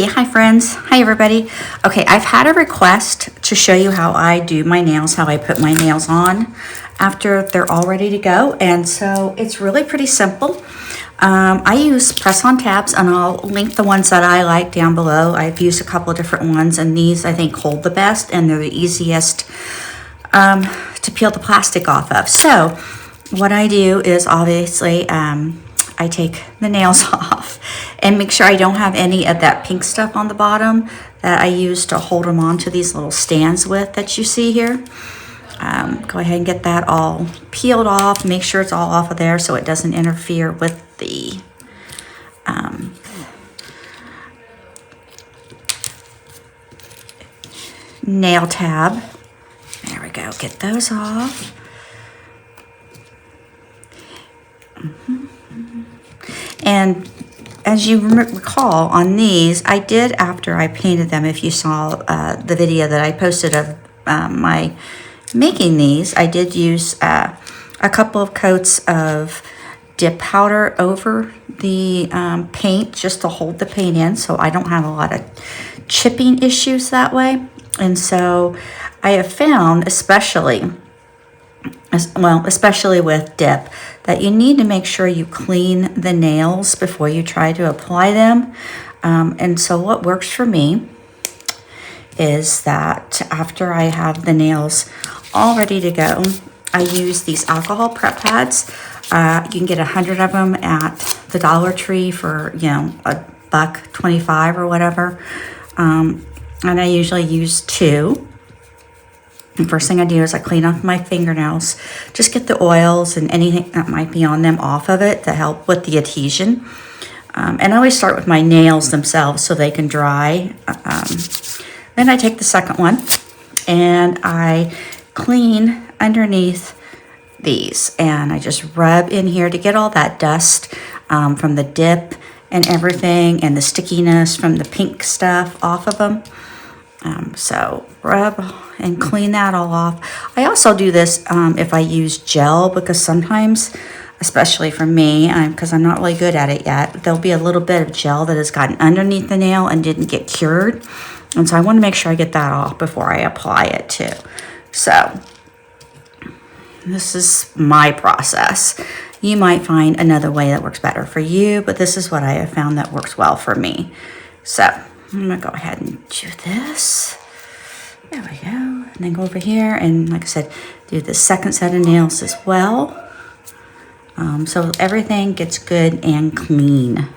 Hi friends. Hi everybody. Okay, I've had a request to show you how I do my nails, how I put my nails on after they're all ready to go. And so it's really pretty simple. I use press-on tabs, and I'll link the ones that I like down below. I've used a couple of different ones, and these I think hold the best, and they're the easiest to peel the plastic off of. So what I do is obviously I take the nails off and make sure I don't have any of that pink stuff on the bottom that I use to hold them onto these little stands with that you see here. Go ahead and get that all peeled off. Make sure it's all off of there so it doesn't interfere with the nail tab. There we go. Get those off. And as you recall on these, I did, after I painted them, if you saw the video that I posted of my making these, I did use a couple of coats of dip powder over the paint just to hold the paint in, so I don't have a lot of chipping issues that way. And so I have found, especially with dip, that you need to make sure you clean the nails before you try to apply them. And so what works for me is that after I have the nails all ready to go, I use these alcohol prep pads. You can get 100 of them at the Dollar Tree for, $1.25 or whatever. And I usually use 2. The first thing I do is I clean off my fingernails, just get the oils and anything that might be on them off of it to help with the adhesion. And I always start with my nails themselves so they can dry. Then I take the second one and I clean underneath these, and I just rub in here to get all that dust from the dip and everything, and the stickiness from the pink stuff off of them. So rub and clean that all off. I also do this if I use gel, because sometimes, especially for me, because I'm not really good at it yet, there'll be a little bit of gel that has gotten underneath the nail and didn't get cured. And so I want to make sure I get that off before I apply it too. So this is my process. You might find another way that works better for you, but this is what I have found that works well for me. So I'm gonna go ahead and do this. There we go. And then go over here and, like I said, do the second set of nails as well. So everything gets good and clean.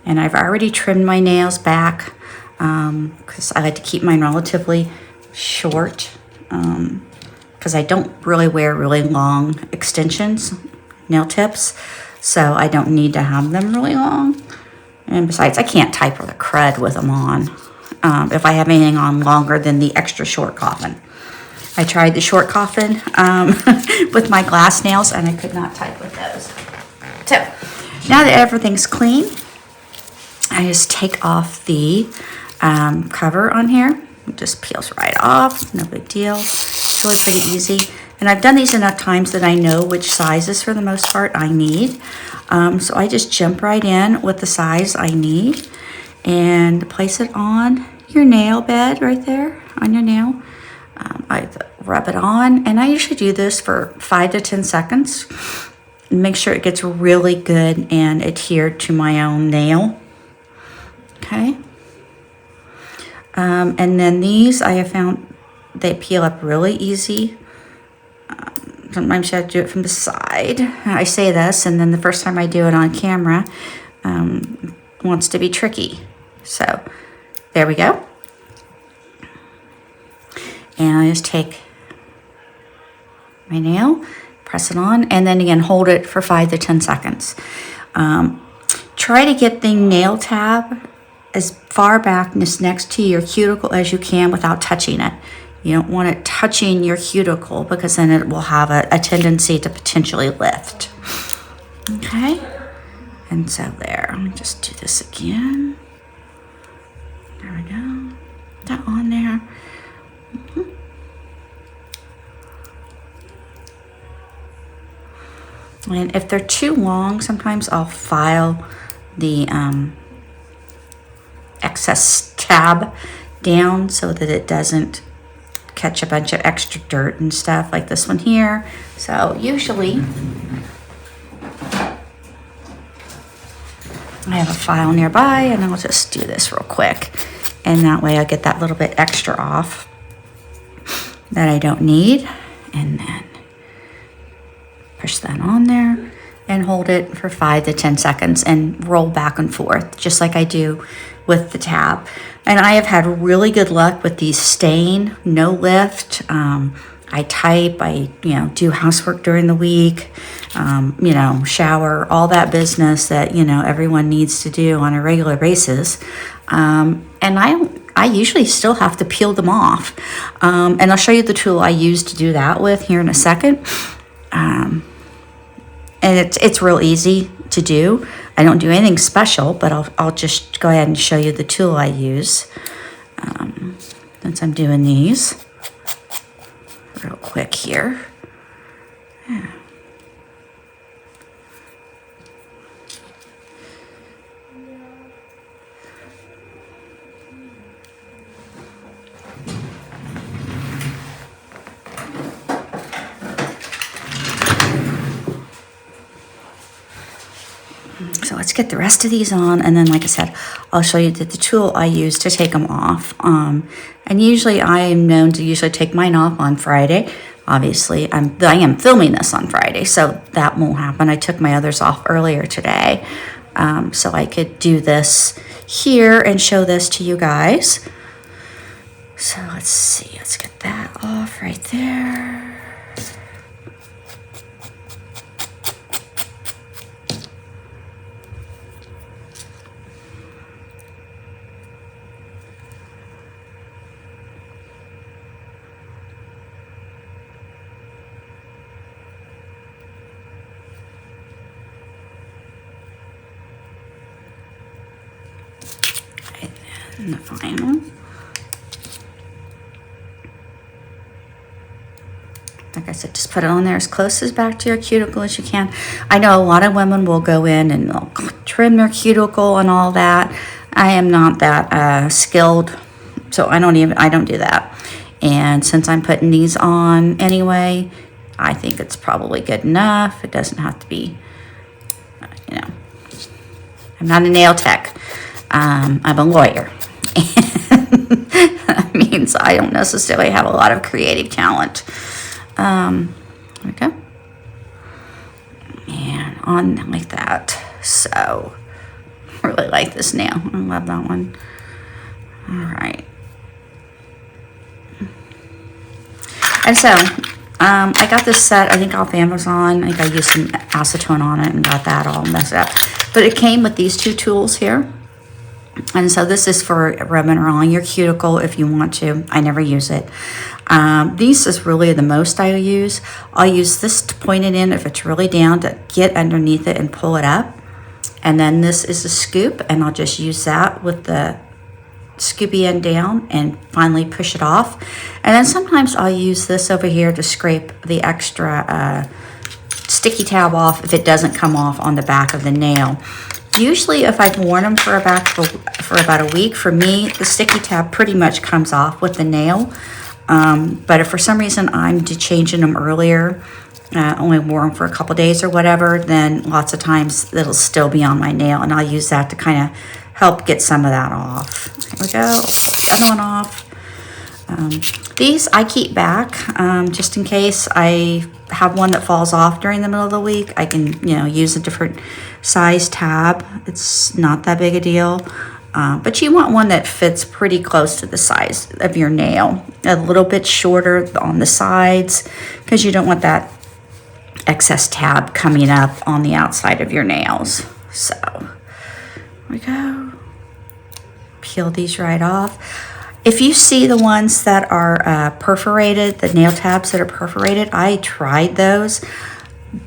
And I've already trimmed my nails back because I like to keep mine relatively short because I don't really wear really long extensions, nail tips. So I don't need to have them really long. And besides, I can't type with a crud with them on if I have anything on longer than the extra short coffin. I tried the short coffin with my glass nails, and I could not type with those. So now that everything's clean, I just take off the cover on here. It just peels right off, no big deal. It's really pretty easy. And I've done these enough times that I know which sizes, for the most part, I need. So I just jump right in with the size I need and place it on your nail bed right there, on your nail. I rub it on, and I usually do this for 5 to 10 seconds. Make sure it gets really good and adhered to my own nail. Okay. And then these, I have found they peel up really easy. Sometimes you have to do it from the side. I say this, and then the first time I do it on camera, wants to be tricky. So there we go. And I just take my nail, press it on, and then again hold it for 5 to 10 seconds. Try to get the nail tab as far back next to your cuticle as you can without touching it. You don't want it touching your cuticle, because then it will have a tendency to potentially lift. Okay, and so there, let me just do this again. There we go, that on there. And if they're too long, sometimes I'll file the excess tab down so that it doesn't catch a bunch of extra dirt and stuff like this one here. So usually I have a file nearby, and I'll just do this real quick. And that way I get that little bit extra off that I don't need. And then push that on there and hold it for 5 to 10 seconds and roll back and forth, just like I do with the tab. And I have had really good luck with these stain, no lift. I type, I do housework during the week, shower, all that business that everyone needs to do on a regular basis. And I usually still have to peel them off. And I'll show you the tool I use to do that with here in a second. And it's real easy to do. I don't do anything special, but I'll just go ahead and show you the tool I use since I'm doing these real quick here. Yeah. So let's get the rest of these on, and then like I said, I'll show you the tool I use to take them off. And usually I am known to usually take mine off on Friday. Obviously, I am filming this on Friday, so that won't happen. I took my others off earlier today, so I could do this here and show this to you guys. So let's see, let's get that off right there. And the final. Like I said, just put it on there as close as back to your cuticle as you can. I know a lot of women will go in and they'll trim their cuticle and all that. I am not that skilled, so I don't do that. And since I'm putting these on anyway, I think it's probably good enough. It doesn't have to be, I'm not a nail tech. I'm a lawyer. That means I don't necessarily have a lot of creative talent. There we go. And on like that. So, I really like this nail. I love that one. All right. And so, I got this set, I think off Amazon. I think I used some acetone on it and got that all messed up. But it came with these two tools here. And so this is for rubbing along your cuticle if you want to. I never use it. These is really the most I use. I'll use this to point it in if it's really down, to get underneath it and pull it up. And then this is a scoop, and I'll just use that with the scoopy end down and finally push it off. And then sometimes I'll use this over here to scrape the extra sticky tab off if it doesn't come off on the back of the nail. Usually if I've worn them for about a week, for me, the sticky tab pretty much comes off with the nail. But if for some reason I'm changing them earlier, only wore them for a couple days or whatever, then lots of times it'll still be on my nail, and I'll use that to kind of help get some of that off. Here we go. I'll pull the other one off. These I keep back just in case I have one that falls off during the middle of the week. I can, use a different size tab. It's not that big a deal. But you want one that fits pretty close to the size of your nail. A little bit shorter on the sides, because you don't want that excess tab coming up on the outside of your nails. So, here we go. Peel these right off. If you see the ones that are perforated, the nail tabs that are perforated, I tried those.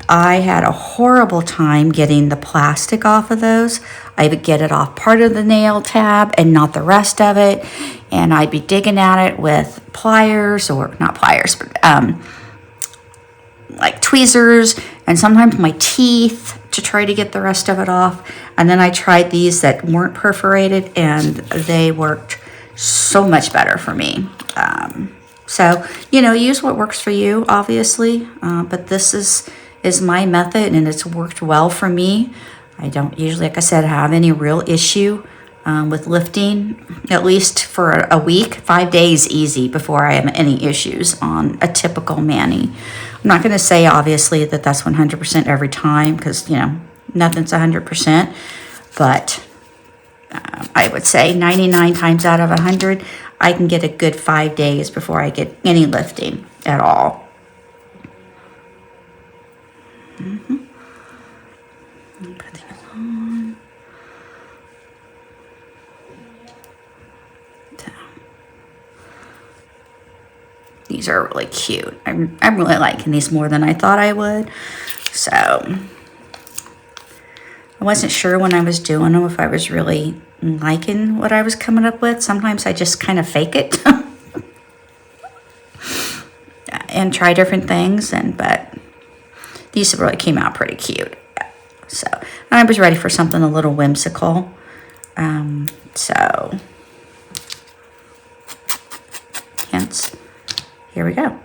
I had a horrible time getting the plastic off of those. I would get it off part of the nail tab and not the rest of it. And I'd be digging at it with pliers, or not pliers, but like tweezers, and sometimes my teeth to try to get the rest of it off. And then I tried these that weren't perforated, and they worked so much better for me. So, you know, use what works for you, obviously, but this is my method, and it's worked well for me. I don't usually, like I said, have any real issue with lifting, at least for a week. 5 days easy before I have any issues on a typical mani. I'm not going to say, obviously, that that's 100% every time, because, you know, nothing's 100%, but I would say 99 times out of 100, I can get a good 5 days before I get any lifting at all. Put these on. So. These are really cute. I'm really liking these more than I thought I would. So I wasn't sure when I was doing them if I was really liking what I was coming up with. Sometimes I just kind of fake it and try different things, but these really came out pretty cute. So I was ready for something a little whimsical. So hence, here we go.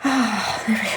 Oh, there we go.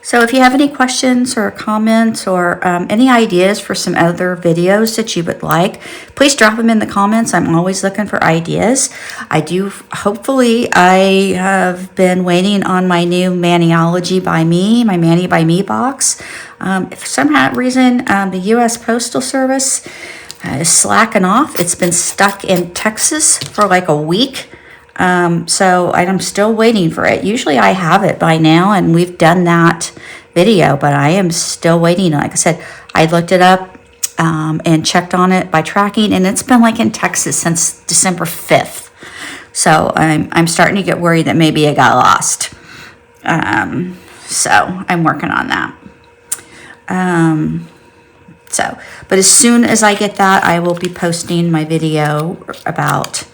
So if you have any questions or comments or any ideas for some other videos that you would like, please drop them in the comments. I'm always looking for ideas. Hopefully I have been waiting on my new Maniology by Me, my Mani by Me box. If for some reason the U.S. Postal Service is slacking off. It's been stuck in Texas for like a week. So I'm still waiting for it. Usually I have it by now, and we've done that video, but I am still waiting. Like I said, I looked it up and checked on it by tracking, and it's been like in Texas since December 5th. So I'm starting to get worried that maybe it got lost. So I'm working on that. But as soon as I get that, I will be posting my video about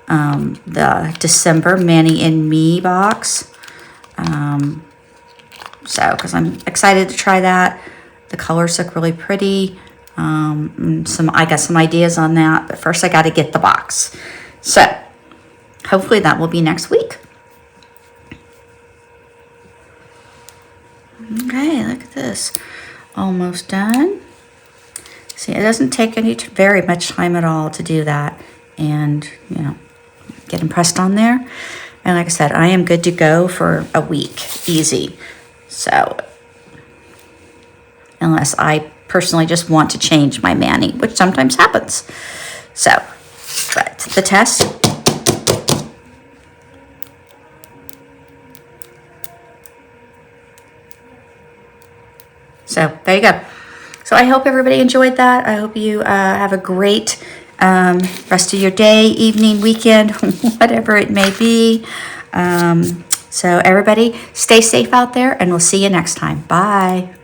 the December Mani and Me box. Because I'm excited to try that. The colors look really pretty. I got some ideas on that, but first I got to get the box. So hopefully that will be next week. Okay, look at this. Almost done. See, it doesn't take very much time at all to do that. And, you know, get them pressed on there. And like I said, I am good to go for a week. Easy. So, unless I personally just want to change my mani, which sometimes happens. So, but the test. So, there you go. So, I hope everybody enjoyed that. I hope you have a great rest of your day, evening, weekend, whatever it may be. So everybody stay safe out there, and we'll see you next time. Bye.